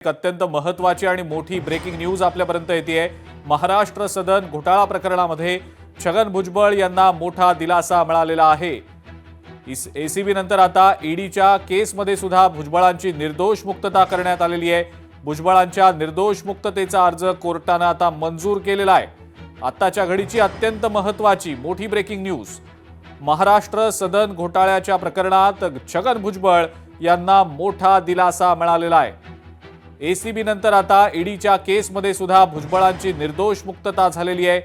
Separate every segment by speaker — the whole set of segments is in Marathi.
Speaker 1: एक अत्यंत महत्त्वाची आणि मोठी ब्रेकिंग न्यूज आपल्यापर्यंत येते। महाराष्ट्र सदन घोटाळा प्रकरणामध्ये छगन भुजबळ यांना मोठा दिलासा मिळालेला आहे। एसीबी नंतर आता ईडीच्या केसमध्ये सुद्धा भुजबळांची निर्दोष मुक्तता करण्यात आलेली आहे। भुजबळांच्या निर्दोष मुक्ततेचा अर्ज कोर्टाने आता मंजूर केलेला आहे। आताच्या घडीची अत्यंत महत्त्वाची मोठी ब्रेकिंग न्यूज। महाराष्ट्र सदन घोटाळ्याच्या प्रकरणात छगन भुजबळ यांना मोठा दिलासा मिळालेला आहे। एसीबी नंतर आता ईडीच्या केसमध्ये सुद्धा भुजबळांची निर्दोष मुक्तता झालेली आहे।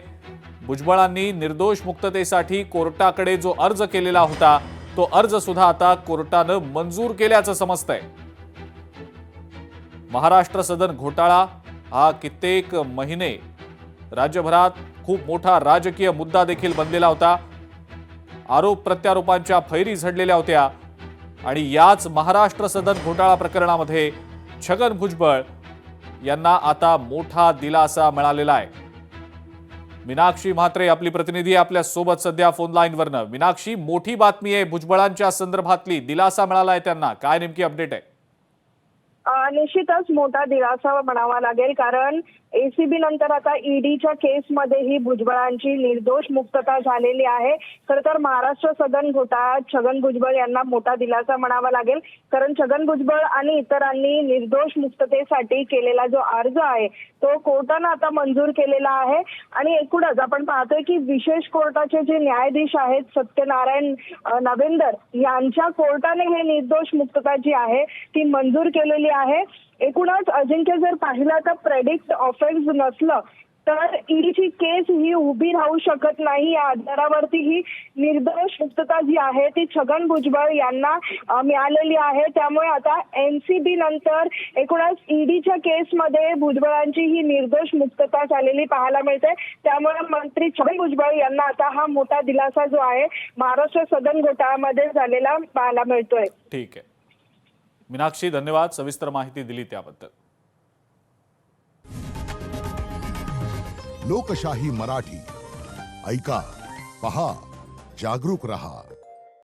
Speaker 1: भुजबळांनी निर्दोष मुक्ततेसाठी कोर्टाकडे जो अर्ज केलेला होता तो अर्ज सुद्धा आता कोर्टाने मंजूर केल्याचं समजतंय। महाराष्ट्र सदन घोटाळा हा कित्येक महिने राज्यभरात खूप मोठा राजकीय मुद्दा देखील बनलेला होता। आरोप प्रत्यारोपांच्या फैरी झडलेल्या होत्या आणि याच महाराष्ट्र सदन घोटाळा प्रकरणामध्ये छगन भुजबळ यांना आता मोठा दिलासा मिळालेला आहे। मीनाक्षी म्हात्रे आपली प्रतिनिधी आपल्या सोबत सध्या फोन लाईनवरनं। मीनाक्षी, मोठी बातमी आहे भुजबळांच्या संदर्भातली, दिलासा मिळालाय त्यांना, काय नेमकी अपडेट आहे?
Speaker 2: निश्चितच मोठा दिलासा म्हणावा लागेल, कारण एसीबी नंतर आता ईडीच्या केसमध्येही भुजबळांची निर्दोष मुक्तता झालेली आहे। खरं तर महाराष्ट्र सदन घोटाळ्यात छगन भुजबळ यांना मोठा दिलासा म्हणावा लागेल, कारण छगन भुजबळ आणि इतरांनी निर्दोष मुक्ततेसाठी केलेला जो अर्ज आहे तो कोर्टाने आता मंजूर केलेला आहे। आणि एकूणच आपण पाहतोय की विशेष कोर्टाचे जे न्यायाधीश आहेत सत्यनारायण नवेंदर यांच्या कोर्टाने हे निर्दोष मुक्तता जी आहे ती मंजूर केलेली आहे। एकूणच अजिंक्य, जर पाहिलं तर प्रेडिक्ट ऑफेन्स नसलं तर ईडीची केस ही उभी राहू शकत नाही। या आधारावरती ही निर्दोष मुक्तता जी आहे ती छगन भुजबळ यांना मिळालेली आहे। त्यामुळे आता एनसीबी नंतर एकूणच ईडीच्या केसमध्ये भुजबळांची ही निर्दोष मुक्तता झालेली पाहायला मिळते। त्यामुळे मंत्री छगन भुजबळ यांना आता हा मोठा दिलासा जो आहे महाराष्ट्र सदन घोटाळ्यामध्ये झालेला पाहायला मिळतोय।
Speaker 1: ठीक आहे मीनाक्षी, धन्यवाद सविस्तर माहिती दिली त्याबद्दल।
Speaker 3: लोकशाही मराठी ऐका, पहा, जागरूक रहा।